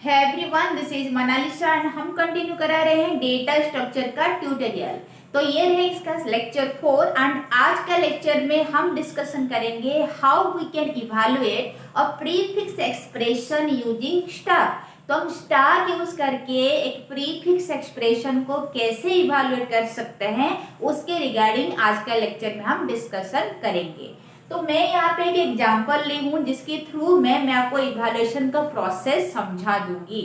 है everyone, this is Monalisa and हम continue करा रहे हैं डेटा स्ट्रक्चर का ट्यूटोरियल। तो ये रहे इसका लेक्चर 4 एंड आज का लेक्चर में हम डिस्कशन करेंगे how we can evaluate a prefix expression using stack. तो हम स्टार यूज करके एक प्रीफिक्स एक्सप्रेशन को कैसे इवैल्यूएट कर सकते हैं उसके रिगार्डिंग आज का लेक्चर में हम डिस्कशन करेंगे। तो मैं यहाँ पे एक एग्जांपल ली हूँ जिसके थ्रू मैं आपको इवैल्यूएशन का प्रोसेस समझा दूंगी।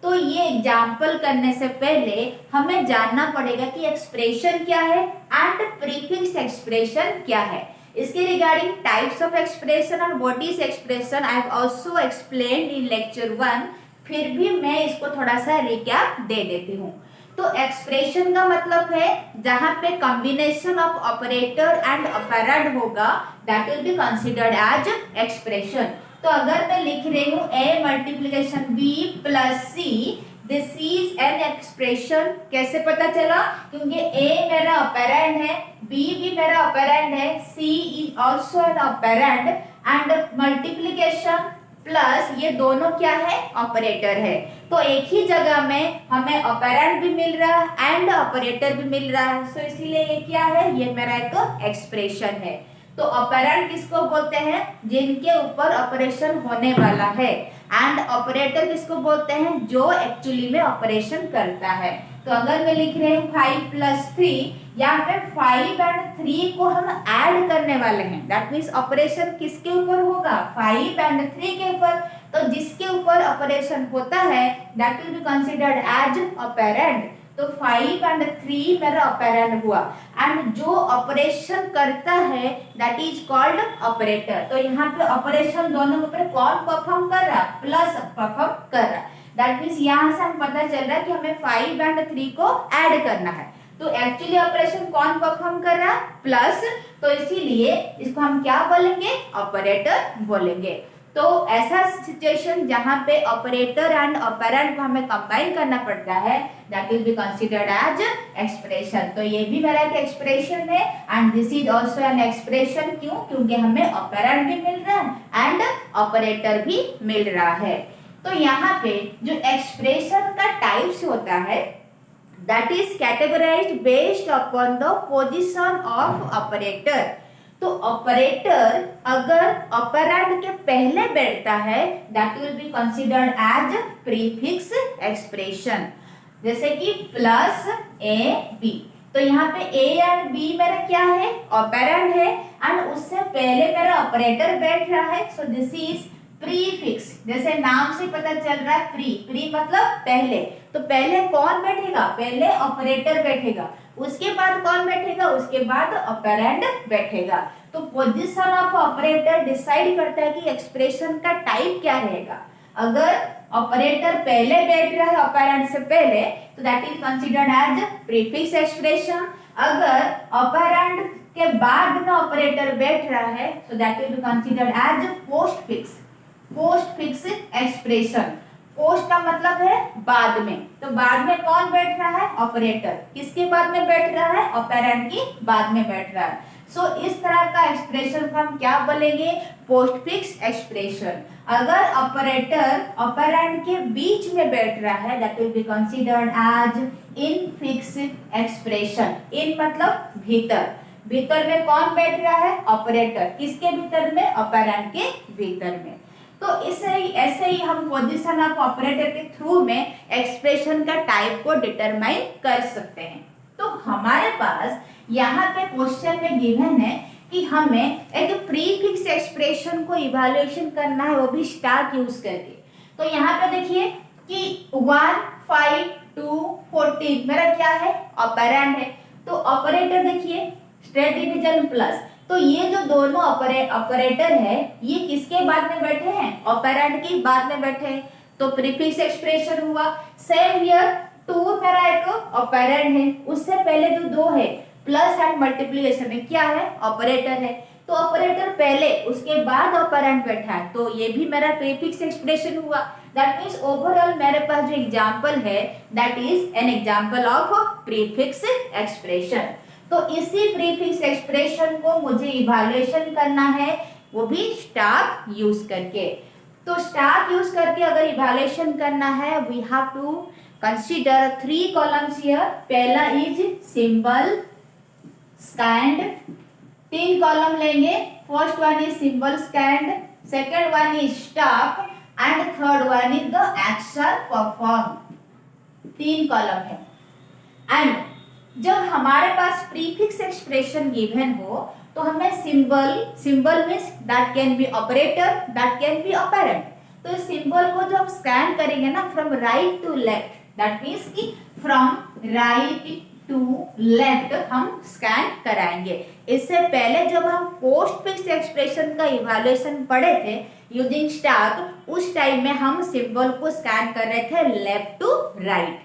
तो ये एग्जांपल करने से पहले हमें जानना पड़ेगा कि एक्सप्रेशन क्या है एंड प्रीफिक्स एक्सप्रेशन क्या है। इसके रिगार्डिंग टाइप्स ऑफ एक्सप्रेशन और what is expression I have also explained in lecture 1। फिर भी मैं इसको थोड़ा सा रिकैप दे देती हूँ। तो एक्सप्रेशन का मतलब है जहां पे combination of operator and operand होगा, that will be considered as expression. तो अगर मैं लिख रही हूँ a multiplication b plus c, this is an expression. कैसे पता चला? क्योंकि a मेरा ऑपरेंड है, b भी मेरा ऑपरेंड है, c is also N operand and multiplication plus ये दोनों क्या है? ऑपरेटर है। तो एक ही जगह में हमें ऑपरेंड भी मिल रहा है एंड ऑपरेटर भी मिल रहा है। सो इसीलिए ये क्या है? ये मेरा एक एक्सप्रेशन है। तो ऑपरेंड किसको बोलते हैं? जिनके ऊपर ऑपरेशन होने वाला है। एंड ऑपरेटर किसको बोलते हैं? जो एक्चुअली में ऑपरेशन करता है। तो अगर मैं लिख रही हूँ 5 प्लस 3, यहाँ पे 5 एंड 3 को हम ऐड करने वाले हैं। दैट मीन्स ऑपरेशन किसके ऊपर होगा? 5 एंड 3 के ऊपर। तो जिसके ऊपर ऑपरेशन होता है that will be considered as operand. तो 5 एंड 3 मेरा ऑपरेंड हुआ एंड जो ऑपरेशन करता है दैट इज कॉल्ड ऑपरेटर। तो यहाँ पे ऑपरेशन दोनों के ऊपर कौन परफॉर्म कर रहा? प्लस परफॉर्म कर रहा। दैट मीन्स यहाँ से हम पता चल रहा है कि हमें 5 एंड 3 को ऐड करना है। तो एक्चुअली ऑपरेशन कौन परफॉर्म कर रहा है? प्लस। तो इसीलिए इसको हम क्या बोलेंगे? ऑपरेटर बोलेंगे। तो ऐसा सिचुएशन जहां पे ऑपरेटर एंड ऑपरेंड को हमें कंबाइन करना पड़ता है that will be considered as expression. तो ये भी मेरा एक एक्सप्रेशन है and this is also an expression. क्यों? क्योंकि हमें ऑपरेंड भी मिल रहा है एंड ऑपरेटर भी मिल रहा है। तो यहाँ पे जो एक्सप्रेशन का टाइप्स होता है that is categorized based upon the position of operator. तो ऑपरेटर अगर ऑपरेंड के पहले बैठता है that will be considered as prefix expression. जैसे कि प्लस ए बी। तो यहाँ पे ए एंड बी मेरा क्या है? ऑपरेंड है एंड उससे पहले मेरा ऑपरेटर बैठ रहा है। So this is prefix. जैसे नाम से पता चल रहा है प्री मतलब पहले। तो पहले कौन बैठेगा? पहले ऑपरेटर बैठेगा। उसके बाद कौन बैठेगा? उसके बाद ऑपरेंड बैठेगा। तो पोजीशन ऑफ ऑपरेटर डिसाइड करता है कि एक्सप्रेशन का टाइप क्या रहेगा। अगर ऑपरेटर पहले बैठ रहा है ऑपरेंड से पहले तो that is considered as prefix expression. अगर ऑपरेंड के बाद में ऑपरेटर बैठ रहा है so that will be considered as postfix expression. Post का मतलब है बाद में। तो बाद में कौन बैठ रहा है? ऑपरेटर। किसके बाद में बैठ रहा है? ऑपरेंड की बाद में बैठ रहा है। सो इस तरह का एक्सप्रेशन को हम क्या बोलेंगे? Postfix expression. अगर ऑपरेटर ऑपरेंड के बीच में बैठ रहा है that will be considered as infix expression. In मतलब भीतर। भीतर में कौन बैठ रहा है? ऑपरेटर। किसके भीतर में? ऑपरेंड के भीतर में। तो ऐसे ही हम पोजीशन ऑफ ऑपरेटर के थ्रू में एक्सप्रेशन का टाइप को डिटरमाइन कर सकते हैं। तो हमारे पास यहाँ पे क्वेश्चन में गिवन है कि हमें एक प्रीफिक्स एक्सप्रेशन को इवैल्यूएशन करना है, वो भी स्टार यूज करके। तो यहाँ पे देखिए कि 1 5 2 14 मेरा क्या है? ऑपरेंड है। तो ऑपरेटर देखिए स्ट्रेट डिवीजन प्लस। तो ये जो दोनों ऑपरेटर है ये किसके बाद में बैठे हैं? ऑपरेंड के बाद में बैठे हैं। तो प्रीफिक्स एक्सप्रेशन हुआ। सेम हियर 2 मेरा एक ऑपरेंड है, उससे पहले जो 2 है प्लस एंड मल्टीप्लिकेशन में क्या है? ऑपरेटर है। तो ऑपरेटर पहले उसके बाद ऑपरेंड बैठा है तो ये भी मेरा प्रीफिक्स एक्सप्रेशन हुआ। दैट मीन्स ओवरऑल मेरे पास जो एग्जाम्पल है that is an example of prefix expression. तो इसी प्रीफिक्स एक्सप्रेशन को मुझे इवैल्यूएशन करना है, वो भी स्टार यूज करके। तो स्टार यूज करके अगर इवैल्यूएशन करना है we have to consider 3 columns here. पहला इज सिंबल स्कैंड, 3 कॉलम लेंगे। First one is symbol scanned, second one is stack and third one is the action perform. 3 column है। And जब हमारे पास प्रीफिक्स एक्सप्रेशन गिवन हो तो हमें symbol means that can be operator, that can be operand. तो इस symbol को जो हम स्कैन करेंगे ना from right to left, that means कि फ्रॉम राइट टू लेफ्ट हम स्कैन कराएंगे। इससे पहले जब हम पोस्टफिक्स एक्सप्रेशन का इवैल्यूएशन पढ़े थे यूजिंग स्टार, उस टाइम में हम सिंबल को स्कैन कर रहे थे लेफ्ट टू राइट।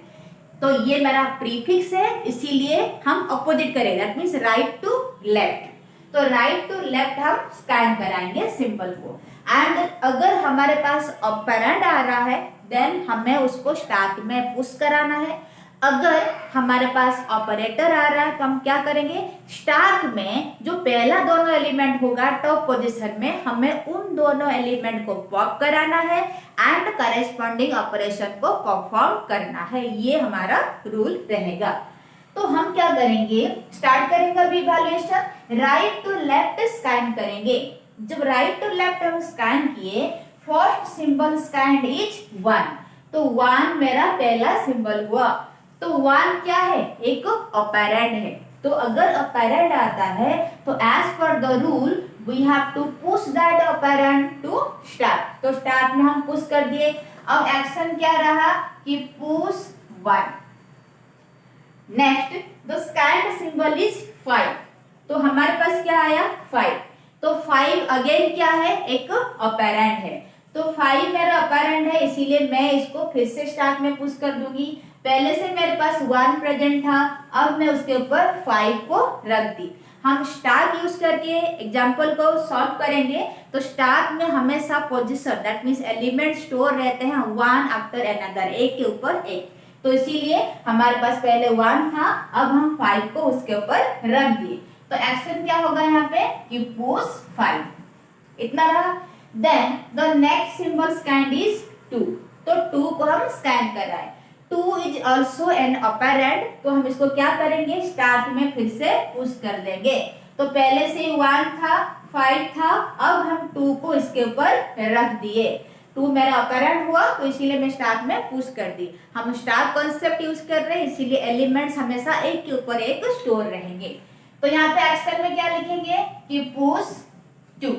तो ये मेरा प्रीफिक्स है, इसीलिए हम अपोजिट करेंगे, that means right to left. तो राइट टू लेफ्ट हम स्कैन कराएंगे सिंबल को। एंड अगर हमारे पास ऑपरेंड आ रहा है देन हमें उसको स्टार्ट में पुश कराना है। अगर हमारे पास ऑपरेटर आ रहा है तो हम क्या करेंगे, स्टार्ट में जो पहला दोनों एलिमेंट होगा टॉप पोजीशन में, हमें उन दोनों एलिमेंट को पॉप कराना है एंड करेस्पॉन्डिंग ऑपरेशन को परफॉर्म करना है। ये हमारा रूल रहेगा। तो हम क्या करेंगे, स्टार्ट करेंगे अभी evaluation, right to left scan करेंगे। जब राइट टू लेफ्ट हम स्कैन किए, फर्स्ट सिंबल स्कैन इज 1, तो 1 मेरा पहला सिंबल हुआ। तो 1 क्या है, एक ऑपरेंड है। तो अगर ऑपरेंड आता है तो as per the rule we have to push that operand to stack. तो स्टार्ट में हम पुश कर दिए। अब एक्शन क्या रहा कि push 1। Next the scanned symbol is 5, तो हमारे पास क्या आया 5। तो 5 अगेन क्या है, एक ऑपरेंड है। तो 5 मेरा ऑपरेंड है, इसीलिए मैं इसको फिर से स्टार्ट में पुश कर दूंगी। पहले से मेरे पास 1 प्रेजेंट था, अब मैं उसके ऊपर 5 को रख दी। हम स्टार यूज करके एग्जाम्पल को सॉल्व करेंगे। तो स्टार में हमेशा position that means element store रहते हैं 1 आफ्टर अनदर, एक के ऊपर एक। तो इसीलिए हमारे पास पहले 1 था, अब हम 5 को उसके ऊपर रख दिए। तो एक्शन क्या होगा यहाँ पे कि पुश 5, इतना रहा। Then the next symbol scan is 2, तो 2 को हम स्कैन कराए। 2 इज ऑल्सो एन ऑपरेंड, तो हम इसको क्या करेंगे, स्टार्ट में फिर से पुश कर देंगे। तो पहले से 1 था, 5 था, अब हम 2 को इसके ऊपर रख दिए। 2 मेरा ऑपरेंड हुआ, तो इसीलिए मैं स्टार्ट में पुश कर दी। हम स्टार कॉन्सेप्ट यूज कर रहे हैं, इसीलिए एलिमेंट्स हमेशा एक के ऊपर एक स्टोर रहेंगे। तो यहाँ पे एक्शन में क्या लिखेंगे कि पुश 2,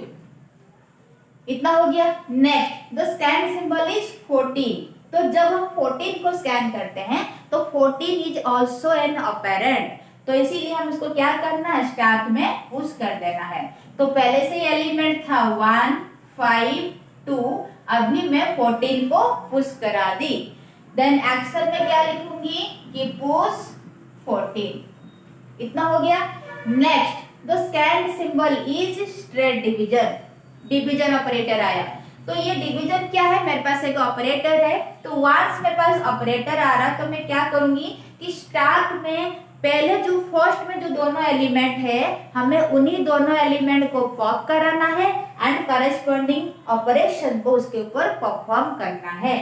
इतना हो गया। Next the scan symbol is 14, तो जब हम 14 को स्कैन करते हैं तो 14 इज ऑल्सो एन ऑपरेंड, तो इसीलिए हम इसको क्या करना है, स्टार्ट में पुश कर देना है। तो पहले से एलिमेंट था 1, 5, 2, अभी मैं 14 को पुश करा दी। देन एक्शन में क्या लिखूंगी कि पुश 14, इतना हो गया। Next the scan symbol is straight division, division operator आया। तो ये डिवीजन क्या है, मेरे पास एक ऑपरेटर है। तो वंस मेरे पास ऑपरेटर आ रहा तो मैं क्या करूंगी कि स्टार्ट में पहले जो फर्स्ट में जो दोनों एलिमेंट है, हमें उन्हीं दोनों एलिमेंट को पॉप कराना है एंड करेस्पॉन्डिंग ऑपरेशन को उसके ऊपर परफॉर्म करना है।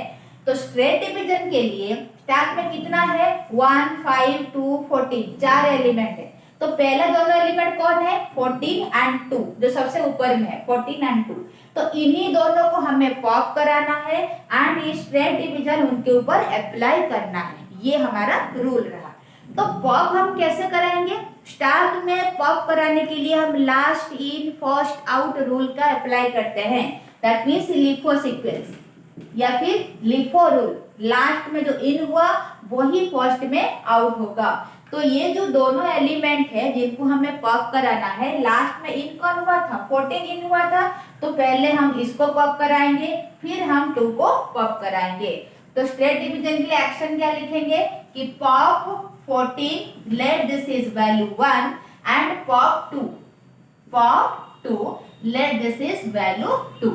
तो स्ट्रेट डिवीजन के लिए स्टार्ट में कितना है, 1, 5, 2, 14, 4 एलिमेंट है। तो पहला दोनों एलिमेंट कौन है, 14 एंड 2, जो सबसे ऊपर में है 14 एंड 2। तो इन्हीं दोनों को हमें पॉप कराना है एंड ये स्ट्रेट डिवीजन उनके ऊपर अप्लाई करना है। ये हमारा रूल रहा। तो पॉप हम कैसे कराएंगे, स्टार्ट में पॉप कराने के लिए हम last in first out rule का अप्लाई करते हैं, दैट मीन्स लिफो सीक्वेंस या फिर लिफो रूल। लास्ट में जो इन हुआ वही फर्स्ट में आउट होगा। तो ये जो दोनों एलिमेंट है जिनको हमें पॉप कराना है, लास्ट में इन कौन हुआ था, 14 इन हुआ था। तो पहले हम इसको पॉप कराएंगे, फिर हम 2 को पॉप कराएंगे। तो स्ट्रेट डिवीजन के लिए एक्शन क्या लिखेंगे कि pop 14, let this is value 1 and pop 2, pop 2, let this is value 2।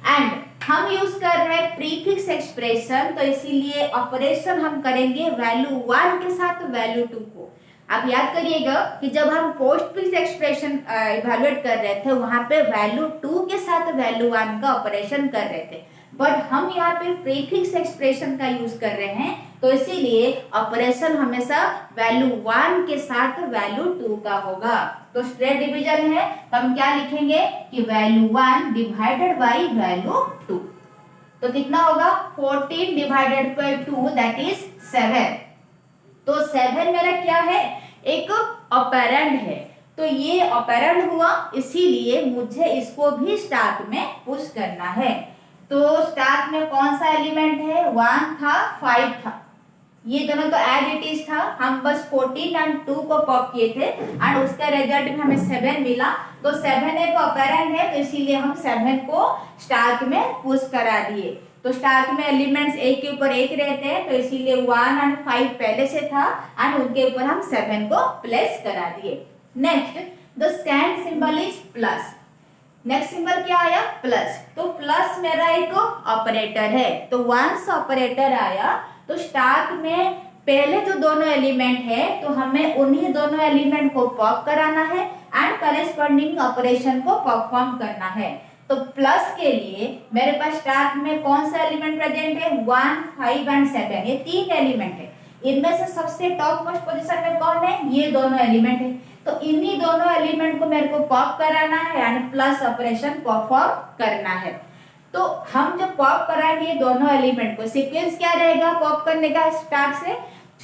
And हम यूज कर रहे हैं प्रीफिक्स एक्सप्रेशन, तो इसीलिए ऑपरेशन हम करेंगे वैल्यू 1 के साथ वैल्यू 2 को। आप याद करिएगा कि जब हम पोस्टफिक्स एक्सप्रेशन इवैल्यूएट कर रहे थे वहां पे वैल्यू 2 के साथ वैल्यू 1 का ऑपरेशन कर रहे थे। बट हम यहाँ पे प्रीफिक्स एक्सप्रेशन का यूज कर रहे हैं, तो इसीलिए ऑपरेशन हमेशा वैल्यू 1 के साथ वैल्यू 2 का होगा। तो स्ट्रेट डिवीजन है तो हम क्या लिखेंगे कि वैल्यू 1 डिवाइडेड बाई वैल्यू 2। तो कितना होगा 14 डिवाइडेड बाई 2 दैट इज 7। तो 7 मेरा क्या है, एक ऑपरेंड है, तो ये ऑपरेंड हुआ, इसीलिए मुझे इसको भी स्टार्ट में पुश करना है। तो स्टार्ट में कौन सा एलिमेंट है, 1 था 5 था, ये दोनों तो एज इट इज था, हम बस 14 एंड 2 को पॉप किए थे एंड उसका रिजल्ट में हमें 7 मिला। तो 7 एक ऑपरेंड है, तो इसीलिए हम 7 को स्टार्ट में पुश करा दिए। तो स्टार्ट में एलिमेंट्स एक के ऊपर एक रहते हैं, तो इसीलिए 1 एंड 5 पहले से था एंड उनके ऊपर हम 7 को प्लेस करा दिए। Next the stand symbol is plus. Next symbol क्या आया, प्लस। तो प्लस मेरा एक ऑपरेटर है, तो वंस ऑपरेटर आया तो स्टार्ट में पहले जो दोनों एलिमेंट है तो हमें उन्हीं दोनों एलिमेंट को पॉप कराना है एंड करेस्पॉन्डिंग ऑपरेशन को परफॉर्म करना है। तो प्लस के लिए मेरे पास स्टार्ट में कौन सा एलिमेंट प्रेजेंट है, 1 5 एंड 7, ये 3 एलिमेंट है। इनमें से सबसे टॉप मोस्ट पोजीशन में कौन है, ये दोनों एलिमेंट है। तो इन्हीं दोनों एलिमेंट को मेरे को पॉप कराना है एंड प्लस ऑपरेशन परफॉर्म करना है। तो हम जब पॉप कराएंगे दोनों एलिमेंट को, सीक्वेंस क्या रहेगा पॉप करने का, स्टार्ट से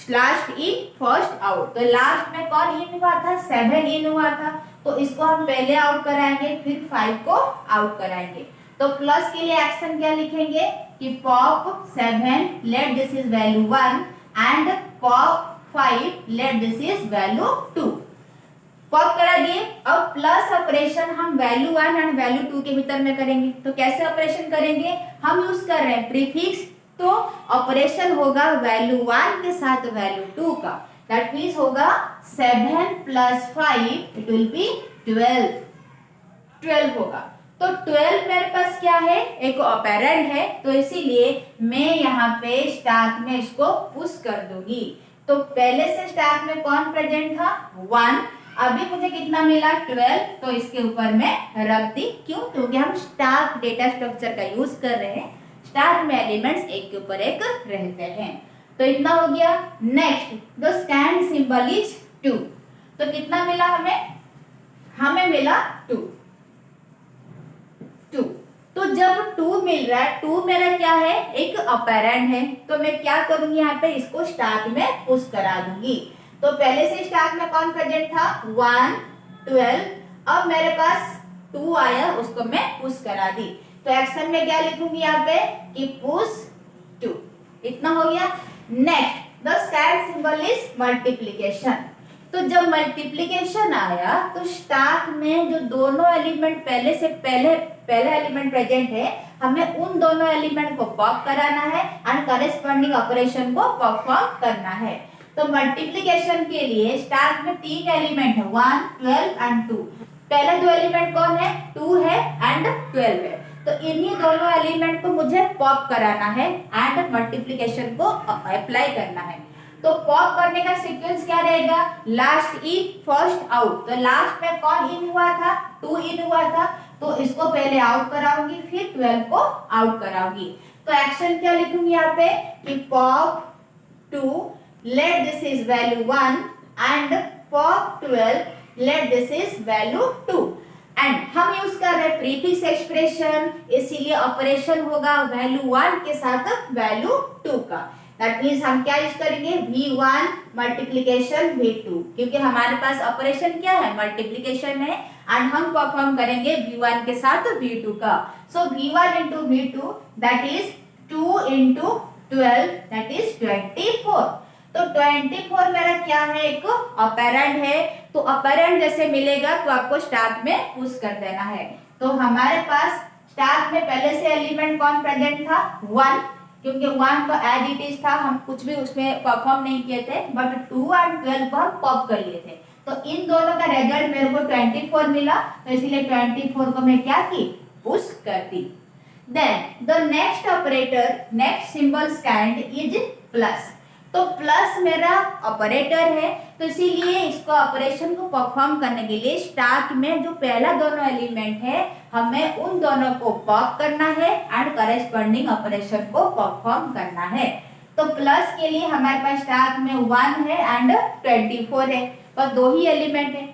लास्ट इन फर्स्ट आउट। तो लास्ट में कौन इन हुआ था, 7 इन हुआ था, तो इसको हम पहले आउट कराएंगे फिर 5 को आउट कराएंगे। तो प्लस के लिए एक्शन क्या लिखेंगे कि pop 7 let this is value 1 and pop 5 let this is value 2। Pop करा दिए। अब प्लस ऑपरेशन हम वैल्यू 1 एंड वैल्यू 2 के भीतर में करेंगे। तो कैसे ऑपरेशन करेंगे, हम यूज कर रहे हैं प्रीफिक्स, तो ऑपरेशन होगा वैल्यू 1 के साथ वैल्यू 2 का, दैट मींस होगा 7 प्लस 5 इट विल बी 12 होगा। तो 12 मेरे पास क्या है, एक ऑपरेंड है, तो इसीलिए मैं यहाँ पे स्टार्ट में इसको पुश कर दूंगी। तो पहले से स्टार्ट में कौन प्रेजेंट था, 1, अभी मुझे कितना मिला 12, तो इसके ऊपर मैं रख दी। क्यों, क्योंकि हम स्टार्ट डेटा स्ट्रक्चर का यूज कर रहे हैं, स्टार्ट में एलिमेंट्स एक के ऊपर एक रहते हैं। तो इतना हो गया। Next the stand symbol is 2। तो कितना मिला हमें मिला 2। तो जब 2 मिल रहा है, 2 मेरा क्या है, एक ऑपरेंड है, तो मैं क्या करूंगी यहाँ पे इसको स्टार्ट में पुश करा दूंगी। तो पहले से स्टार्ट में कौन प्रेजेंट था, 1 12, अब मेरे पास 2 आया, उसको मैं पुश करा दी। तो एक्शन में क्या लिखूंगी यहाँ पे कि पुश 2। इतना हो गया। Next the stand symbol is multiplication. तो जब मल्टीप्लिकेशन आया तो स्टार्ट में जो दोनों एलिमेंट पहले एलिमेंट प्रेजेंट है, हमें उन दोनों एलिमेंट को पॉप कराना है एंड करेस्पॉन्डिंग ऑपरेशन को परफॉर्म करना है। तो मल्टीप्लिकेशन के लिए स्टार्ट में 3 एलिमेंट है, 1 12 एंड 2। पहले 2 एलिमेंट कौन है, 2 है एंड 12 है। तो इन्हीं दोनों एलिमेंट को मुझे पॉप कराना है एंड मल्टीप्लिकेशन को अप्लाई करना है। तो पॉप करने का सीक्वेंस क्या रहेगा, लास्ट इन फर्स्ट आउट। तो लास्ट में कौन इन हुआ था, 2 इन हुआ था, तो इसको पहले आउट कराऊंगी फिर 12 को आउट कराऊंगी। तो एक्शन क्या लिखूंगी यहाँ पे कि pop 2 let this is value 1 and pop 12 let this is value 2। And हम यूज कर रहे हैं प्रीफिक्स एक्सप्रेशन, इसीलिए ऑपरेशन होगा वैल्यू 1 के साथ वैल्यू 2 का। दैट मींस हम क्या यूज करेंगे, V1 मल्टीप्लिकेशन V2, क्योंकि हमारे पास ऑपरेशन क्या है, मल्टीप्लिकेशन है एंड हम परफॉर्म करेंगे V1 के साथ V2 का। सो V1 into V2 that is 2 into 12 that is 24। तो 24 मेरा क्या है, एक ऑपरेंड है, तो ऑपरेंड जैसे मिलेगा तो आपको स्टार्ट में पुश कर देना है। तो हमारे पास स्टार्ट में पहले से एलिमेंट कौन प्रेजेंट था, 1, क्योंकि 1 तो एज इट इज था, हम कुछ भी उसमें परफॉर्म नहीं किए थे, बट 2 एंड 12 को हम पॉप कर लिए थे। तो इन दोनों का रिजल्ट मेरे को 24 मिला, तो इसलिए 24 को मैं क्या की, पुश कर दी। Then the next operator, next symbol stand is plus. तो प्लस मेरा ऑपरेटर है, तो इसीलिए इसको ऑपरेशन को परफॉर्म करने के लिए स्टैक में जो पहला दोनों एलिमेंट है हमें उन दोनों को पॉप करना है एंड करेस्पॉन्डिंग ऑपरेशन को परफॉर्म करना है। तो प्लस के लिए हमारे पास स्टैक में 1 है एंड 24 है, बस 2 ही एलिमेंट है।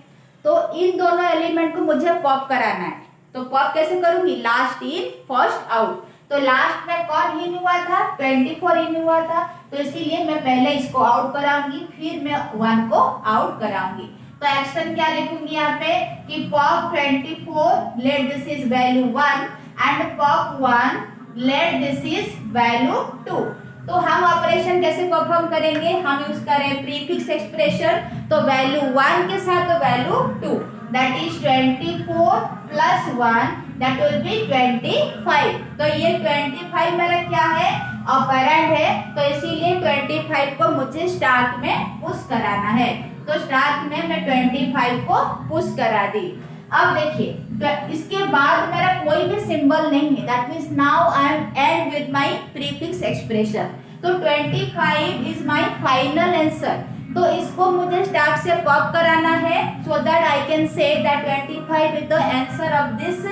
तो इन दोनों एलिमेंट को मुझे पॉप कराना है, तो पॉप कैसे करूंगी, लास्ट इन फर्स्ट आउट। तो लास्ट में कौन इन हुआ था, 24 इन हुआ था, तो इसीलिए मैं पहले इसको आउट कराऊंगी फिर मैं 1 को आउट कराऊंगी। तो एक्शन क्या लिखूंगी यहाँ पे कि pop 24 let this is value 1 and pop 1 let this is value 2। तो हम ऑपरेशन कैसे परफॉर्म करेंगे, हम यूज करें प्रीफिक्स एक्सप्रेशन, तो वैल्यू 1 के साथ तो value 2 that is 24 plus 1 that will B 25। तो ये 25 मेरा क्या है, ऑपरेंड है, तो इसीलिए 25 को मुझे स्टार्ट में पुश कराना है। तो स्टार्ट में मैं 25 को पुश करा दी। अब देखिए तो इसके बाद मेरा कोई भी सिंबल नहीं है, that means now I am and with my prefix expression. तो 25 इज माय फाइनल आंसर, तो इसको मुझे स्टार्ट से पॉप कराना है so that I can say that 25 is the answer of this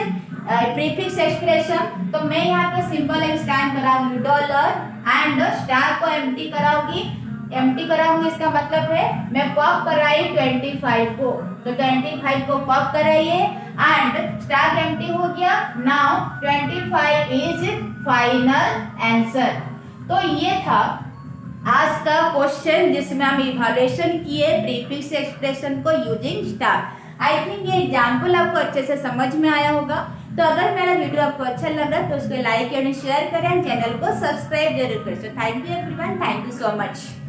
prefix expression. तो मैं यहाँ पे सिंपल एक स्कैन कराऊंगी डॉलर एंड स्टार को एम्प्टी कराऊंगी, इसका मतलब है मैं पॉप कराई 25 को, तो 25 को पॉप कराइए एंड स्टार एम्प्टी हो गया। Now 25 is final answer. तो ये था आज का क्वेश्चन जिसमें हम इवैल्यूएशन किए प्रीफिक्स एक्सप्रेशन को यूजिंग स्टार। आई थिंक ये एग्जाम्पल आपको अच्छे से समझ में आया होगा। तो अगर मेरा वीडियो आपको अच्छा लगा तो उसको लाइक एंड शेयर करें, चैनल को सब्सक्राइब जरूर करें। So thank you everyone, thank you so much.